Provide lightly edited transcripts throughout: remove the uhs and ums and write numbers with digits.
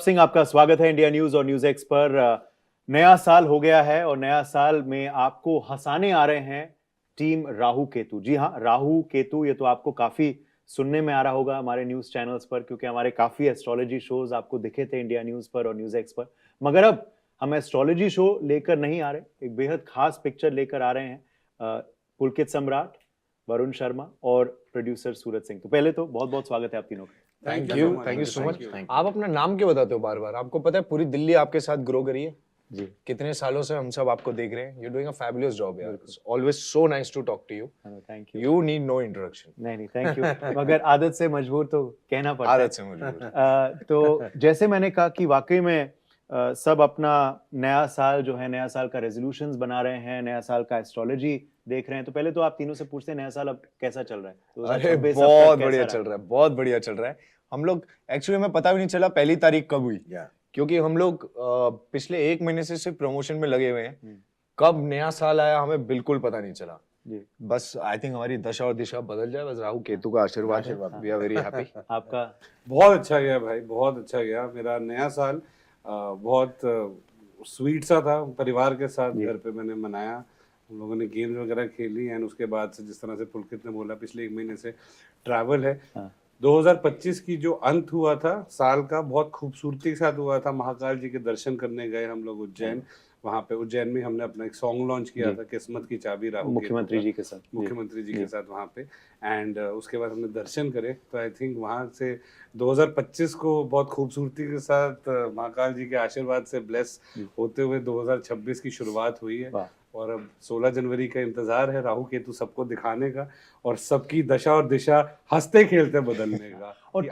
सिंह, आपका स्वागत है इंडिया न्यूज और न्यूज एक्स पर। नया साल हो गया है और नया साल में आपको हंसाने आ रहे हैं टीम राहु केतु। जी हाँ, राहु केतु, ये तो आपको काफी सुनने में आ रहा होगा हमारे न्यूज चैनल्स पर, क्योंकि हमारे काफी एस्ट्रोलॉजी शोज आपको दिखे थे इंडिया न्यूज पर और न्यूज एक्स पर। मगर अब हम एस्ट्रोलॉजी शो लेकर नहीं आ रहे, एक बेहद खास पिक्चर लेकर आ रहे हैं। पुलकित सम्राट, वरुण शर्मा और प्रोड्यूसर सूरज सिंह। तो पहले तो बहुत बहुत स्वागत है आप तीनों का। Thank you so much. आप अपना नाम क्यों बताते हो बार बार? आपको पता है पूरी दिल्ली आपके साथ ग्रो करी है जी, कितने सालों से हम सब आपको देख रहे हैं। You doing a fabulous job यार। It's always so nice to talk to you. Thank you. You need no introduction. नहीं, थैंक यू। मगर आदत से मजबूर तो कहना पड़ता है। आदत से मजबूर। तो जैसे मैंने कहा कि वाकई में सब अपना नया साल जो है, नया साल का रेजोल्यूशंस बना रहे हैं, नया साल का एस्ट्रोलॉजी देख रहे हैं। तो पहले तो आप तीनों से पूछते हैं, नया साल अब कैसा चल रहा है? अरे 2026 अब बहुत तक बढ़िया कैसा चल रहा? रहा है, बहुत बढ़िया चल रहा है। हम लोग एक्चुअली हमें पता भी नहीं चला पहली तारीख कब हुई, क्योंकि हम लोग पिछले एक महीने से सिर्फ प्रमोशन में लगे हुए हैं। कब नया साल आया हमें बिल्कुल पता नहीं चला। जी, बस आई थिंक हमारी दशा और दिशा बदल जाए, बस राहु केतु का आशीर्वाद है। We are very happy. आपका? बहुत अच्छा गया भाई, बहुत अच्छा गया। मेरा नया साल बहुत स्वीट सा था। परिवार के साथ घर पे मैंने मनाया। हम लोगों ने गेम्स वगैरह खेली एंड उसके बाद से जिस तरह से पुलकित ने बोला पिछले एक महीने से ट्रैवल है। 2025 की जो अंत हुआ था साल का, बहुत खूबसूरती के साथ हुआ था। महाकाल जी के दर्शन करने गए हम लोग उज्जैन। वहाँ पे उज्जैन में हमने अपना एक सॉन्ग लॉन्च किया था, किस्मत की चाबी राहु केतु का, मुख्यमंत्री जी के साथ। मुख्यमंत्री जी के साथ वहाँ पे। एंड उसके बाद हमने दर्शन करे। तो आई थिंक वहाँ से 2025 को बहुत खूबसूरती के साथ महाकाल जी के आशीर्वाद से ब्लेस होते हुए 2026 की शुरुआत हुई है। वाह। और अब 16 जनवरी का इंतजार है राहु केतु सबको दिखाने का और सबकी दशा और दिशा हंसते खेलते बदलने का। और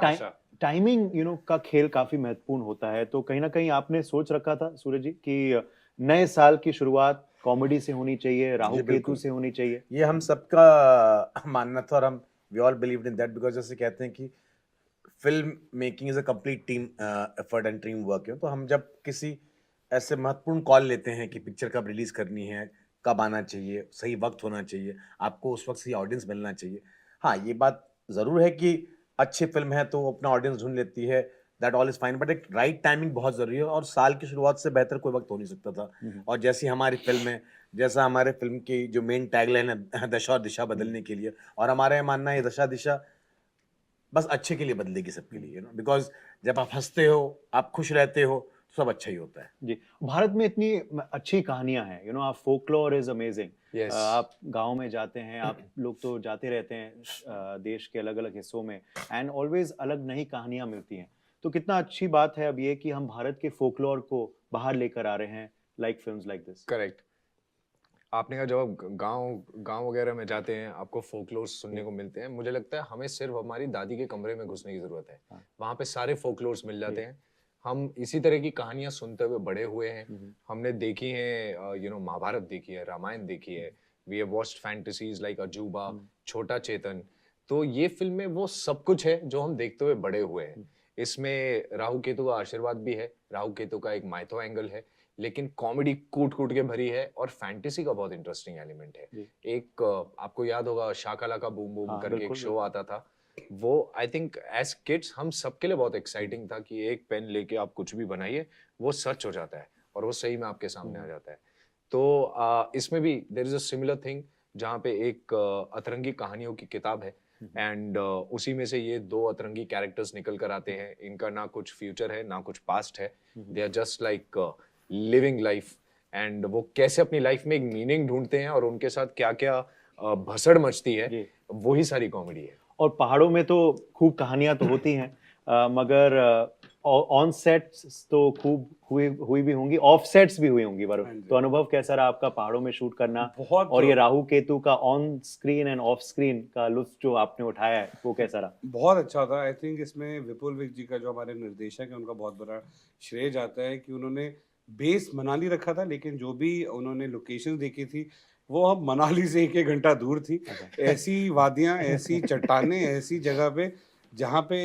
टाइमिंग का खेल काफी महत्वपूर्ण होता है। तो कहीं ना कहीं आपने सोच रखा था सूरज जी कि नए साल की शुरुआत कॉमेडी से होनी चाहिए, राहु केतु से होनी चाहिए? ये हम सबका मानना था और हम we all believed in that, because जैसे कहते हैं कि film making is a complete team effort and team work है। तो हम जब किसी ऐसे महत्वपूर्ण कॉल लेते हैं कि पिक्चर कब रिलीज करनी है, कब आना चाहिए, सही वक्त होना चाहिए, आपको उस वक्त सही ऑडियंस मिलना चाहिए। हाँ, ये बात जरूर है कि अच्छी फिल्म है तो अपना ऑडियंस ढूंढ लेती है, that all is fine, but एक राइट टाइमिंग बहुत जरूरी है। और साल की शुरुआत से बेहतर कोई वक्त हो नहीं सकता था। और जैसी हमारी फिल्म है, जैसा हमारे फिल्म की जो मेन टैगलाइन है दशा और दिशा बदलने के लिए, और हमारा मानना है दशा दिशा बस अच्छे के लिए बदलेगी सबके लिए, बिकॉज जब आप हंसते हो, आप खुश रहते हो, तो सब अच्छा ही होता है। जी, भारत में इतनी अच्छी कहानियां हैं, आप फोकलोर इज अमेजिंग। Yes. आप गांव में जाते हैं, आप लोग तो जाते रहते हैं देश के अलग अलग हिस्सों में, एंड ऑलवेज अलग नई कहानियां मिलती हैं। तो कितना अच्छी बात है अब ये कि हम भारत के फोकलोर को बाहर लेकर आ रहे हैं, like films like this. Correct. आपने कहा जब आप गांव गांव वगैरह में जाते हैं आपको फोकलोर्स सुनने को मिलते हैं। मुझे लगता है हमें सिर्फ हमारी दादी के कमरे में घुसने की जरूरत है। वहां पे सारे फोकलोर्स मिल जाते हैं। हम इसी तरह की कहानियां सुनते हुए बड़े हुए हैं। हमने देखी है, महाभारत देखी है, रामायण देखी है। We have watched fantasies like Ajooba, Chhota चेतन। तो ये फिल्में वो सब कुछ है जो हम देखते हुए बड़े हुए हैं। इसमें राहु केतु का आशीर्वाद भी है, राहु केतु का एक माइथो एंगल है, लेकिन कॉमेडी कूट कूट के भरी है और फैंटेसी का बहुत इंटरेस्टिंग एलिमेंट है। एक आपको याद होगा शाका का बूम बूम करके एक शो आता था। वो आई थिंक एज किड्स हम सबके लिए बहुत एक्साइटिंग था कि एक पेन लेके आप कुछ भी बनाइए, वो सच हो जाता है और वो सही में आपके सामने आ जाता है। तो इसमें भी there is a similar thing, जहाँ पे एक अतरंगी कहानियों की किताब है एंड उसी में से ये दो अतरंगी कैरेक्टर्स निकल कर आते हैं। इनका ना कुछ फ्यूचर है ना कुछ पास्ट है। They are just like living life, and वो कैसे अपनी लाइफ में एक मीनिंग ढूंढते हैं और उनके साथ क्या क्या भसड़ मचती है, वही सारी कॉमेडी है। और पहाड़ों में तो खूब कहानियां तो होती हैं, मगर ऑन सेट्स तो खूब हुई भी होंगी, ऑफ सेट्स भी हुई होंगी वरुण। तो अनुभव कैसा रहा आपका पहाड़ों में शूट करना? बहुत। और ये राहु केतु का on screen end of screen का लुत्फ जो आपने उठाया है, वो कैसा रहा? बहुत अच्छा था। आई थिंक इसमें विपुल विक जी का जो हमारे निर्देशक है उनका बहुत बड़ा श्रेय जाता है कि उन्होंने बेस मनाली रखा था, लेकिन जो भी उन्होंने लोकेशन देखी थी वो अब मनाली से एक घंटा दूर थी। ऐसी वादियां, ऐसी चट्टानें, ऐसी जगह पे जहाँ पे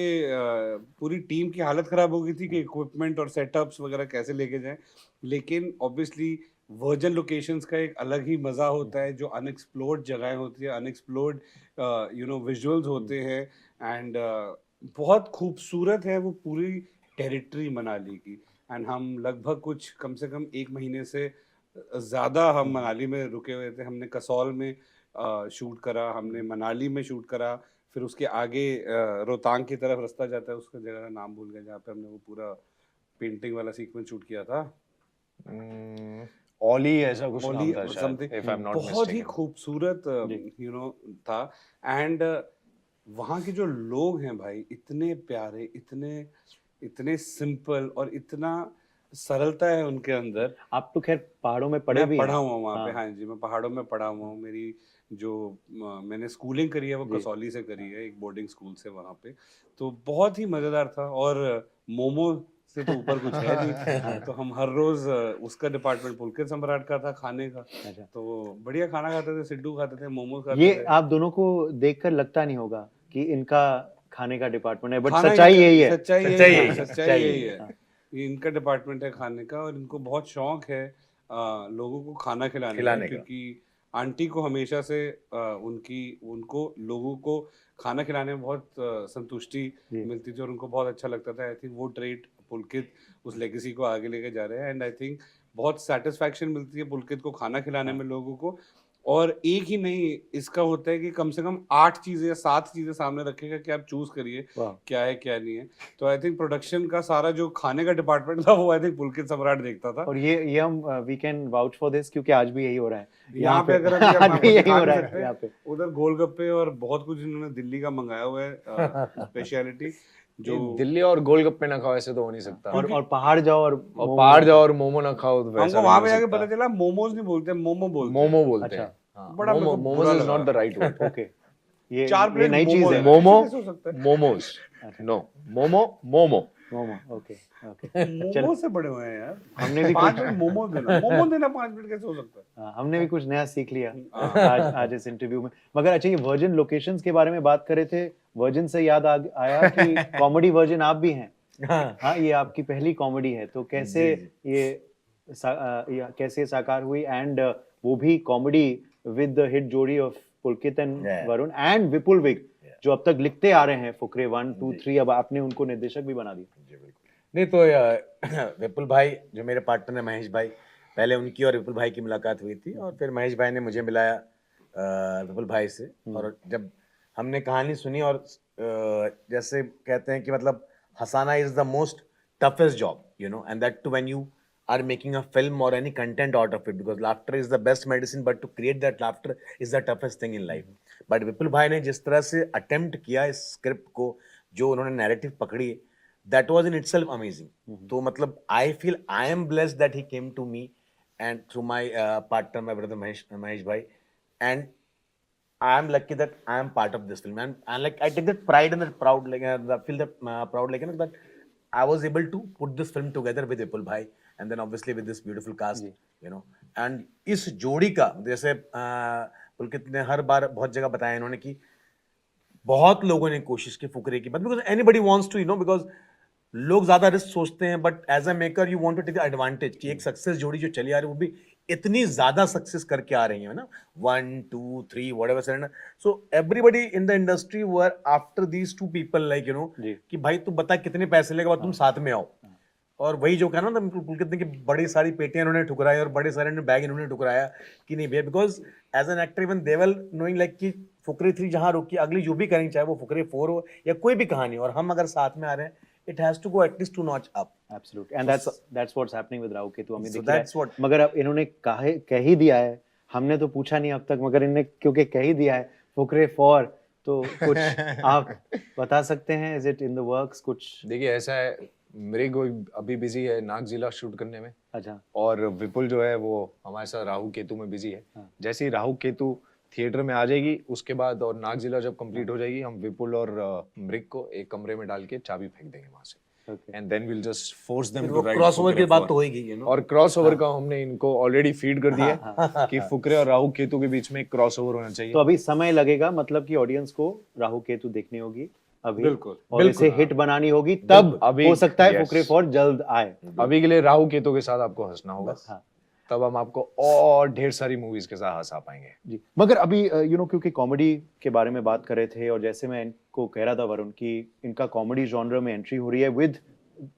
पूरी टीम की हालत खराब हो गई थी कि इक्विपमेंट और सेटअप्स वगैरह कैसे लेके जाएं। लेकिन ऑब्वियसली वर्जन लोकेशंस का एक अलग ही मज़ा होता है, जो अनएक्सप्लोर्ड जगहें होती है, अनएक्सप्लोर्ड विजुअल्स होते हैं। एंड बहुत खूबसूरत है वो पूरी टेरिटरी मनाली की, एंड हम लगभग कुछ कम से कम 1 महीने से ज़्यादा हम मनाली में रुके हुए थे। हमने कसौल में शूट करा, हमने मनाली में शूट करा, फिर उसके आगे रोहतांग की तरफ रास्ता जाता है, उसका जगह का नाम भूल गया, जहाँ पे हमने वो पूरा पेंटिंग वाला सीक्वेंस शूट किया था। ओली ऐसा कुछ नाम ओली था शायद, समथिंग, if I'm not बहुत ही mistaken. खूबसूरत था। एंड वहाँ के जो लोग हैं भाई, इतने प्यारे, इतने इतने सिंपल, और इतना सरलता है उनके अंदर। आप तो खैर पहाड़ों में पढ़े मैं भी पढ़ा हैं। हुआ हूँ वहाँ पे, हाँ। हाँ जी, मैं पहाड़ों में पढ़ा हुआ हूँ। मेरी जो मैंने स्कूलिंग करी है वो जी। कसौली से करी है, एक बोर्डिंग स्कूल से वहाँ पे। तो बहुत ही मज़ेदार था, और मोमो से तो ऊपर कुछ है नहीं। तो हम हर रोज़ उसका डिपार्टमेंट पुलकित सम्राट का था खाने का, अच्छा। तो बढ़िया खाना खाते थे, सिड्डू खाते थे, मोमोज खाते ये थे। आप दोनों को देखकर लगता नहीं होगा कि इनका खाने का डिपार्टमेंट है, बट खाना सच्चाई इनका- यही है। सच्चाई सच्चाई यही यही है, है, सच्चाई सच्चाई यही यही है। हाँ। ये इनका डिपार्टमेंट है खाने का, और इनको बहुत शौक है लोगों को खाना खिलाने का, खिलाने का। क्योंकि आंटी को हमेशा से उनको लोगों को खाना खिलाने में बहुत संतुष्टि जी। मिलती थी, और उनको बहुत अच्छा लगता था। आई थिंक वो ट्रेट पुलकित उस लेगेसी को आगे लेके जा रहे हैं, एंड आई थिंक बहुत सेटिस्फैक्शन मिलती है पुलकित को खाना खिलाने में लोगों को। और एक ही नहीं, इसका होता है कि कम से कम 8 चीज़ें या 7 चीज़ें सामने रखेगा कि आप चूज़ करिए वाह। क्या है क्या नहीं है। तो आई थिंक प्रोडक्शन का सारा जो खाने का डिपार्टमेंट था वो आई थिंक पुलकित सम्राट देखता था। और ये हम we can vouch for this, क्योंकि आज भी यही हो रहा है यहाँ पे अगर अभी आप आज भी यही खा हो रहा नहीं है सकते, यहाँ पे। उधर गोलगप्पे और बहुत कुछ इन्होंने दिल्ली का मंगाया हुआ है स्पेशलिटी, जो ये दिल्ली और गोलगप्पे ना खाओ ऐसे तो हो नहीं सकता। और पहाड़ जाओ और और मोमो पहाड़ ना जाओ खाओ। और मोमो ना खाओ तो वैसा हमको भी वहां नहीं पे हो जाके सकता। पता चला मोमोज नहीं बोलते, मोमो बोलते हैं। मोमो बोलते अच्छा। हैं। हाँ, बड़ा मेरे मोमो को मोमोज बुरा इज लगा। Not the right word. Okay. ये 4 ये प्लेट नई चीज मोमो है। है। मोमो ऐसे कैसे हो सकता है? मोमोज अच्छा। No momo momo momo, okay okay. Momo चलो, से बड़े हुए हैं यार। हमने भी 5 कुछ मिनट मोमो देना 5 मिनट कैसे हो सकता है? हमने भी कुछ नया सीख लिया हाँ। आज इस इंटरव्यू में। मगर अच्छा, ये वर्जिन लोकेशंस के बारे में बात कर रहे थे, वर्जिन से याद आया कि कॉमेडी वर्जिन आप भी हैं। हाँ, ये आपकी पहली कॉमेडी है, तो कैसे ये कैसे साकार हुई, एंड वो भी कॉमेडी विद द हिट जोड़ी of Pulkit and Yeah. Varun and Vipul Vig, जो अब तक लिखते आ रहे हैं फुकरे 1 2 3, अब आपने उनको निर्देशक भी बना दिया। जी बिल्कुल। नहीं तो विपुल भाई जो मेरे पार्टनर है, महेश भाई, पहले उनकी और विपुल भाई की मुलाकात हुई थी, और फिर महेश भाई ने मुझे मिलाया विपुल भाई से। और जब हमने कहानी सुनी, और जैसे कहते हैं कि मतलब हंसाना is the most toughest job, and that too when you are making a film or any content out of it, because laughter is the best medicine, but to create that laughter is the toughest thing in life. But विपुल भाई ने जिस तरह से attempt किया इस script को, जो उन्होंने नैरेटिव पकड़ी, that was in itself amazing. तो मतलब I feel I am blessed that he came to me and through my partner, my brother Mahesh bhai, and I am lucky that I am part of this film, and like I take that pride and that proud, like feel that proud, like that I was able to put this film together with Vipul bhai, and then obviously with this beautiful cast, and इस जोड़ी का जैसे पुलकित ने हर बार बहुत जगह बताया इन्होंने कि बहुत लोगों ने कोशिश की फुकरे की, but because anybody wants to because लोग ज्यादा रिस्क सोचते हैं, but as a maker you want to take the advantage कि एक सक्सेस जोड़ी जो चली आ रही है वो भी इतनी ज्यादा सक्सेस करके आ रही है ना, 1 2 3 whatever seven. So everybody in the industry were after these two people, like कि भाई तू बता कितने पैसे लेगा, तुम साथ में आओ। और वही जो कहना ना पुलकित ने कि बड़ी सारी पेटियां इन्होंने ठुकराई और बड़े सारे बैग इन्होंने ठुकराया कि नहीं भैया, because as an actor even they will knowing like कि फुकरे 3 जहां रुकी, अगली जो भी करेंगे, चाहे वो फुकरे 4 हो या कोई भी कहानी, और हम अगर साथ में आ रहे हैं, it has to go at least 2 notch up. Absolutely, and that's what's happening with Rahu Ketu, हमें So दिख रहा that's है। what- मगर अब इन्होंने कह ही दिया है, हमने तो पूछा नहीं अब तक, मगर इन्होंने क्योंकि कह ही दिया है फुकरे 4, तो कुछ आप बता सकते हैं, is it in the works कुछ? देखिए ऐसा है, मृग अभी बिजी है नाग जिला शूट करने में, अच्छा, और विपुल जो है वो हमारे साथ राहु केतु में बिजी है। जैसे ही राहु केतु थिएटर में आ जाएगी, उसके बाद और नाग जिला जब कंप्लीट हो जाएगी, हम विपुल और मृग को एक कमरे में डाल के चाबी फेंक देंगे वहां से, okay. And then will just force them फिर टू वो राइट क्रॉसओवर की बात तो होगी, और क्रॉसओवर का हमने इनको ऑलरेडी फीड कर दिया है कि फुकरे और राहु केतु के बीच में एक क्रॉसओवर होना चाहिए। तो अभी समय लगेगा, मतलब कि ऑडियंस को राहु केतु देखनी होगी अभी, बिल्कुल, और इसे हिट बनानी होगी, तब अभी हो सकता है yes. फुकरे 4 जल्द आए। अभी के लिए राहु केतु के साथ आपको हंसना होगा, हाँ। तब हम आपको और ढेर सारी मूवीज के साथ हंसा पाएंगे। जी, मगर अभी क्योंकि कॉमेडी के बारे में बात कर रहे थे, और जैसे मैं इनको कह रहा था वरुण कि इनका कॉमेडी जॉनर में एंट्री हो रही है विद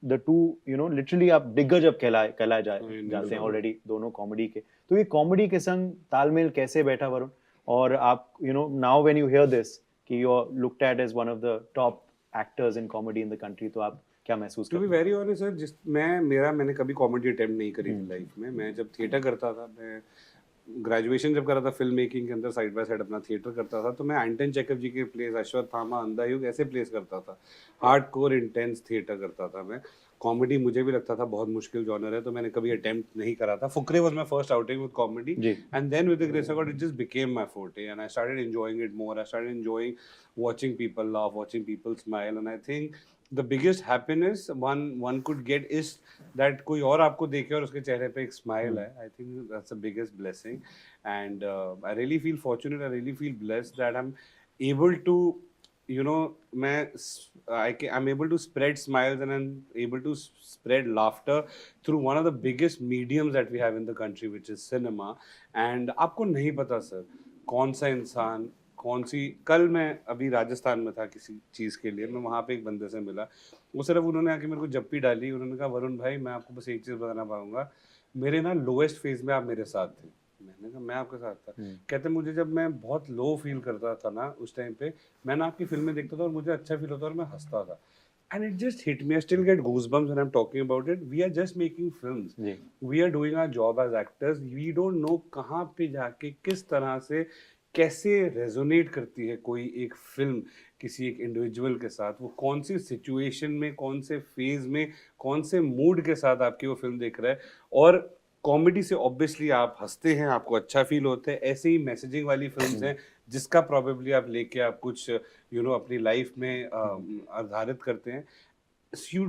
द टू लिटरली आप दिग्गज अब कहलाए जाते हैं ऑलरेडी दोनों कॉमेडी के। तो ये कॉमेडी के संग तालमेल कैसे बैठा वरुण? और आप now when you hear this कि you are looked at as one of the top actors in comedy in the country, तो आप क्या महसूस टू बी करते हैं? वेरी ऑनेस्ट सर, मैंने कभी कॉमेडी अटेम्प्ट नहीं करी थी लाइफ में। मैं जब थिएटर करता था, मैं ग्रेजुएशन जब करा था फिल्म मेकिंग के अंदर, साइड बाय साइड अपना थिएटर करता था, तो मैं एंटन चेकव जी के प्लेस, अश्वत्थामा, अंधायुग ऐसे प्लेस करता था। हार्डकोर इंटेंस थिएटर करता था मैं। कॉमेडी मुझे भी लगता था बहुत मुश्किल जॉनर है, तो मैंने कभी अटेम्प्ट नहीं करा था। Fukrey was my first outing with comedy, जी। And then with the grace of God it just became my forte and I started enjoying it more. I started enjoying watching people laugh, watching people smile, and I think the biggest happiness one could get is that कोई और आपको देखे और उसके चेहरे पे एक smile है. I think that's the biggest blessing, and I really feel fortunate. I really feel blessed that I'm able to, I'm able to spread smiles and I'm able to spread laughter through one of the biggest mediums that we have in the country, which is cinema. And आपको नहीं पता sir कौन सा इंसान कौन सी, कल मैं अभी राजस्थान में था किसी चीज़ के लिए, मैं वहाँ पे एक बंदे से मिला, वो सिर्फ उन्होंने आके मेरे को जप्पी डाली, उन्होंने कहा वरुण भाई मैं आपको बस एक चीज़ बताना पाऊँगा, मेरे ना लोएस्ट फेज में आप मेरे साथ थे। मैंने कहा मैं आपके साथ था? कहते मुझे जब मैं बहुत लो फील करता था ना उस टाइम पे, मैं ना आपकी फिल्में देखता था और मुझे अच्छा फील होता और मैं हंसता था। And it just hit me. I still get goosebumps when I'm talking about it. We are just making films. We are doing our job as actors. We don't know कहाँ पे जाके किस तरह से कैसे रेजोनेट करती है कोई एक फिल्म किसी एक इंडिविजुअल के साथ, वो कौन सी सिचुएशन में, कौन से फेज में, कौन से मूड के साथ आपकी वो फिल्म देख रहा है। और कॉमेडी से ऑब्वियसली आप हंसते हैं, आपको अच्छा फील होता है। ऐसे ही मैसेजिंग वाली फिल्म्स हैं जिसका प्रॉबेबली आप लेके आप कुछ अपनी लाइफ में आधारित करते हैं।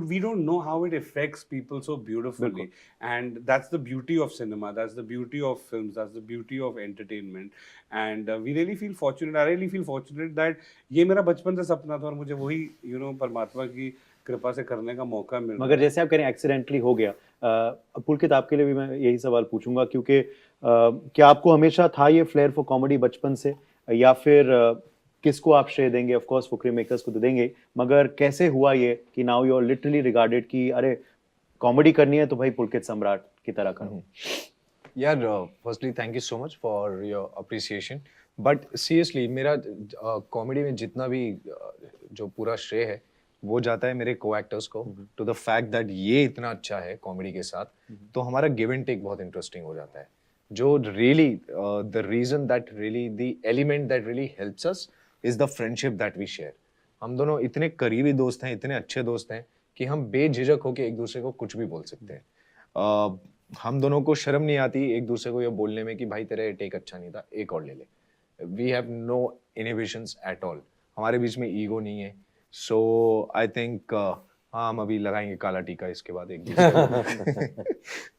We don't know how it affects people so beautifully, and that's the beauty of cinema, that's the beauty of films, that's the beauty of entertainment, and we really feel fortunate. I really feel fortunate that ये मेरा बचपन से सपना था और मुझे वही परमात्मा की कृपा से करने का मौका मिल रहा है। मगर जैसे आप कह रहे हैं एक्सीडेंटली हो गया, पुलकित आपके लिए भी मैं यही सवाल पूछूंगा, क्योंकि क्या आपको हमेशा था ये फ्लेयर फॉर कॉमेडी बचपन से, या फिर किसको आप श्रेय देंगे? ऑफ कोर्स फुकरे मेकर्स को तो देंगे, मगर कैसे हुआ ये कि now you are literally regarded कि अरे कॉमेडी करनी है तो भाई पुलकित सम्राट की तरह करो? यार firstly thank you so much for your appreciation, but seriously मेरा कॉमेडी में जितना भी जो पूरा श्रेय है वो जाता है मेरे को एक्टर्स को, टू द फैक्ट दैट ये इतना अच्छा है कॉमेडी के साथ, तो हमारा गिव एंड टेक बहुत इंटरेस्टिंग हो जाता है। जो really the reason that really the element that really helps us is the friendship that we share. हम दोनों इतने करीबी दोस्त हैं, इतने अच्छे दोस्त हैं कि हम बेझिझक होकर एक दूसरे को कुछ भी बोल सकते हैं। हम दोनों को शर्म नहीं आती एक दूसरे को ये बोलने में कि भाई तेरा टेक अच्छा नहीं था, एक और ले ले। We have no inhibitions at all, हमारे बीच में ईगो नहीं है। सो आई थिंक हाँ, हम अभी लगाएंगे काला टीका इसके बाद एक दूसरे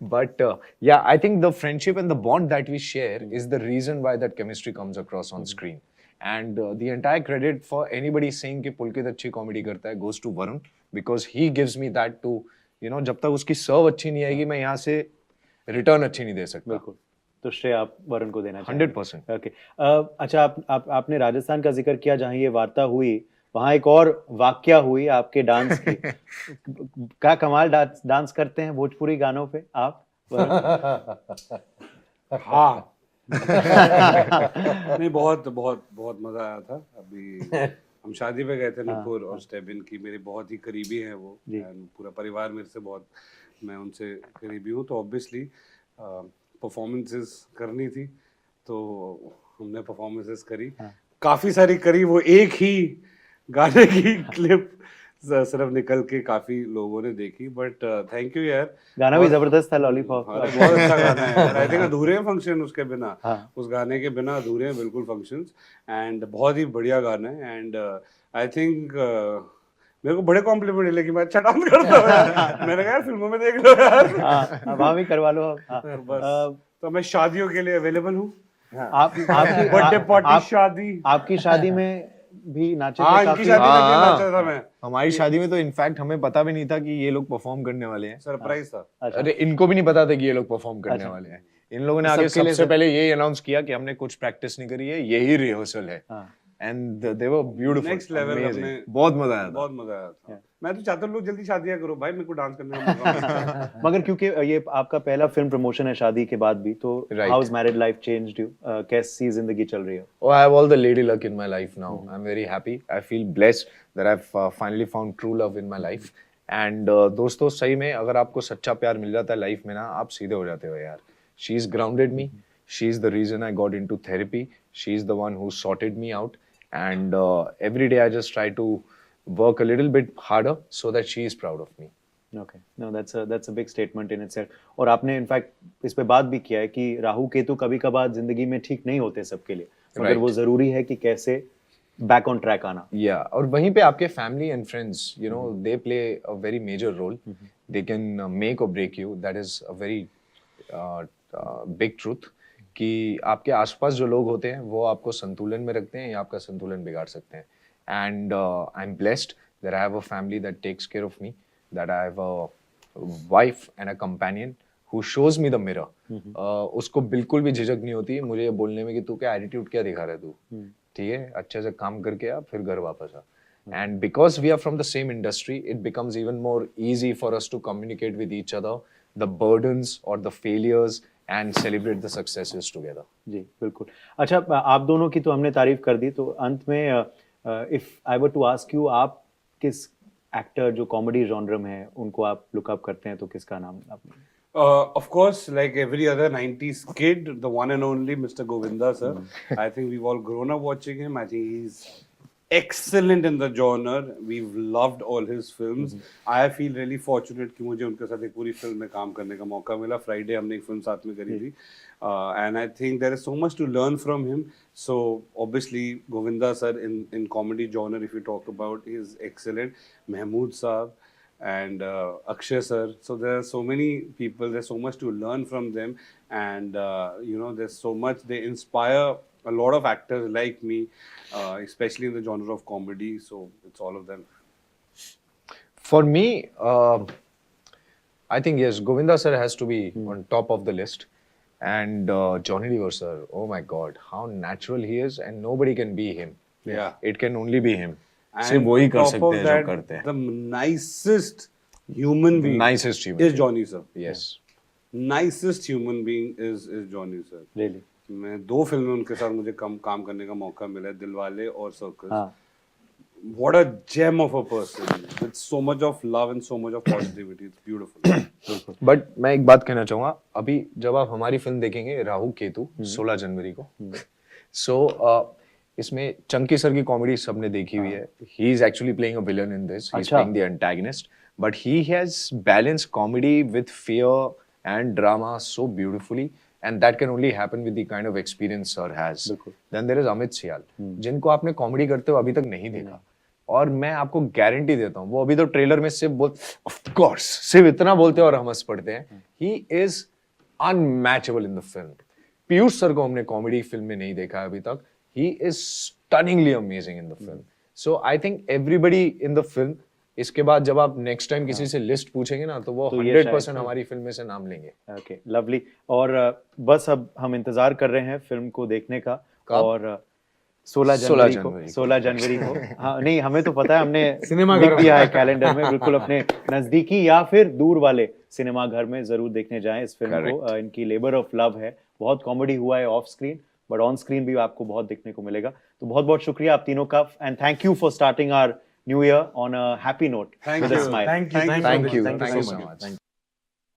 बट या I think the friendship and the bond that we share is the reason why that chemistry comes across on screen, and the entire credit for anybody saying कि पुलकित अच्छी कॉमेडी करता है goes to Varun, because he gives me that to जब तक उसकी सर्व अच्छी नहीं आएगी मैं यहाँ से रिटर्न अच्छी नहीं दे सकता। बिल्कुल, तो श्रेय आप वरुण को देना चाहिए। 100%। ओके, अच्छा, आपने राजस्थान का जिक्र किया जहाँ ये वार्ता हुई, वहाँ एक और वाकया हुई आपके डांस की। क्या कमाल डांस करते हैं भोजपुरी गानों पे आप वरुण? हाँ नहीं, बहुत बहुत बहुत मजा आया था। अभी हम शादी पे गए थे नुपुर और स्टेबिन की, मेरे बहुत ही करीबी हैं वो, पूरा परिवार मेरे से बहुत, मैं उनसे करीबी हूँ, तो ऑब्वियसली परफॉर्मेंसेस करनी थी, तो हमने परफॉर्मेंसेस करी, काफ़ी सारी करी। वो एक ही गाने की क्लिप सिर्फ निकल के काफी लोगों ने देखी, बट थैंक यू यार, गाना भी जबरदस्त था लॉलीपॉप। बहुत अच्छा गाना है। आई थिंक अधूरे हैं फंक्शन उसके बिना, उस गाने के बिना अधूरे हैं बिल्कुल फंक्शंस, एंड बहुत ही बढ़िया गाना है। एंड आई थिंक मेरे को बड़े कॉम्प्लीमेंट मिले कि मैं अच्छा डांस करता हूँ। मैंने कहा यार फिल्मों में देख लो यार, वहाँ भी करवा लो। बस तो मैं शादियों के लिए अवेलेबल हूँ। आपकी बर्थडे पार्टी, शादी, आपकी शादी में भी नाचे हाँ, थे? इनकी शादी में भी नाचा था मैं। हमारी शादी में तो इनफैक्ट हमें पता भी नहीं था कि ये लोग परफॉर्म करने वाले हैं, सरप्राइज था। अरे इनको भी नहीं पता था कि ये लोग परफॉर्म करने वाले हैं। इन लोगों ने आगे सबसे पहले यही अनाउंस किया कि हमने कुछ प्रैक्टिस नहीं करी है, यही रिहर्सल है। and they were beautiful. Next level amazing. हमने बहुत मजा आया था. बहुत मजा आया था। मैं तो चाहता हूँ लोग जल्दी शादियां करो भाई, मेरे को डांस करने का मौका मिलता है। मगर क्योंकि ये आपका पहला फिल्म प्रमोशन है शादी के बाद भी, तो Right. How is married life changed you? कैसी जिंदगी चल रही है? Oh, I have all the lady luck in my life now. I'm very happy. I feel blessed that I've finally found true love in my life. And दोस्तों सही में अगर आपको सच्चा प्यार मिल जाता है लाइफ में ना, आप सीधे हो जाते हो यार. She's grounded me. She's the reason I got into therapy. She's the one who sorted me out. And every day I just try to work a little bit harder so that she is proud of me. Okay, no, that's a big statement in itself. और आपने in fact इस पे बात भी किया है कि राहु केतु कभी कभार जिंदगी में ठीक नहीं होते सबके लिए, मगर Right. वो जरूरी है कि कैसे बैक ऑन ट्रैक आना. Yeah, और वहीं पे आपके family and friends, you know, they play a very major role. They can make or break you. That is a very big truth. कि आपके आसपास जो लोग होते हैं वो आपको संतुलन में रखते हैं या आपका संतुलन बिगाड़ सकते हैं. And I'm blessed that I have a family that takes care of me, that I have a wife and a companion who shows me the mirror. उसको बिल्कुल भी झिझक नहीं होती मुझे ये बोलने में कि तू क्या एटीट्यूड क्या दिखा रहा है तू, ठीक है, अच्छे से काम करके आ फिर घर वापस आ. And because we are from the same industry, it becomes even more easy for us to communicate with each other, the burdens or the failures, and celebrate the successes together. जी बिल्कुल. अच्छा, आप दोनों की तो हमने तारीफ कर दी, तो अंत में if I were to ask you, आप किस एक्टर जो कॉमेडी जॉनर में है उनको आप लुक अप करते हैं, तो किसका नाम आपने? Of course, like every other 90s kid, the one and only Mr. Govinda sir. I think we've all grown up watching him. I think he's excellent in the genre. We've loved all his films. I feel really fortunate कि मुझे उनके साथ एक पूरी film में काम करने का मौका मिला. Friday हमने एक फिल्म साथ में करी थी. And I think there is so much to learn from him. So obviously Govinda sir in comedy genre, if you talk about, is excellent. Mahmood Saab and Akshay sir. So there are so many people, there's so much to learn from them, and you know, there's so much, they inspire a lot of actors like me, especially in the genre of comedy. So it's all of them. For me, I think yes, Govinda sir has to be on top of the list, and Johnny Lever sir. Oh my God, how natural he is, and nobody can be him. Yeah. It can only be him. And सिर्फ वही on कर top सकते of हैं जो that, करते हैं. the nicest human being Nicest human is being. Johnny sir. Yes. Nicest human being is Johnny sir. Really? मैं 2 फिल्में उनके साथ मुझे काम करने का मौका मिला है, दिलवाले और सर्कस. हाँ. What a gem of a person with so much of love and so much of positivity. It's beautiful. But मैं एक बात कहना चाहूंगा, अभी जब आप हमारी फिल्म देखेंगे राहु केतु 16 जनवरी को, सो इसमें चंकी सर की कॉमेडी सबने देखी हुई है. He is actually playing a villain in this, he is अच्छा. Playing the antagonist, but he has balanced comedy with fear and drama so beautifully, and that can only happen with the kind of experience sir has. Then there is Amit Sial, जिनको आपने comedy करते हुए अभी तक नहीं देखा, और मैं आपको गारंटी देता हूँ वो अभी तो ट्रेलर में सिर्फ ऑफ कोर्स सिर्फ इतना बोलते हैं और हम हंस पड़ते हैं. He is unmatchable in the film. Piyush sir को हमने कॉमेडी फिल्म में नहीं देखा है अभी तक. He is stunningly amazing in the film. So I think everybody in the film, इसके बाद जब आप नेक्स्ट टाइम किसी से लिस्ट पूछेंगे ना, तो वो तो ये 100% हमारी फिल्म में से नाम लेंगे. Okay, lovely. और बस अब हम इंतजार कर रहे हैं फिल्म को देखने का. कब? और 16 जनवरी को. हाँ, नहीं, हमें तो पता है, हमने सिनेमाघर लिख दिया है कैलेंडर में. बिल्कुल अपने नजदीकी या फिर दूर वाले सिनेमाघर में जरूर देखने जाएं इस फिल्म को. इनकी लेबर ऑफ लव है. बहुत कॉमेडी हुआ है of screen, but on screen भी आपको बहुत देखने को मिलेगा. तो बहुत बहुत शुक्रिया आप तीनों का, and thank you for starting our new year on a happy note with a smile. Thank you. Thank you Thank you so so much. much.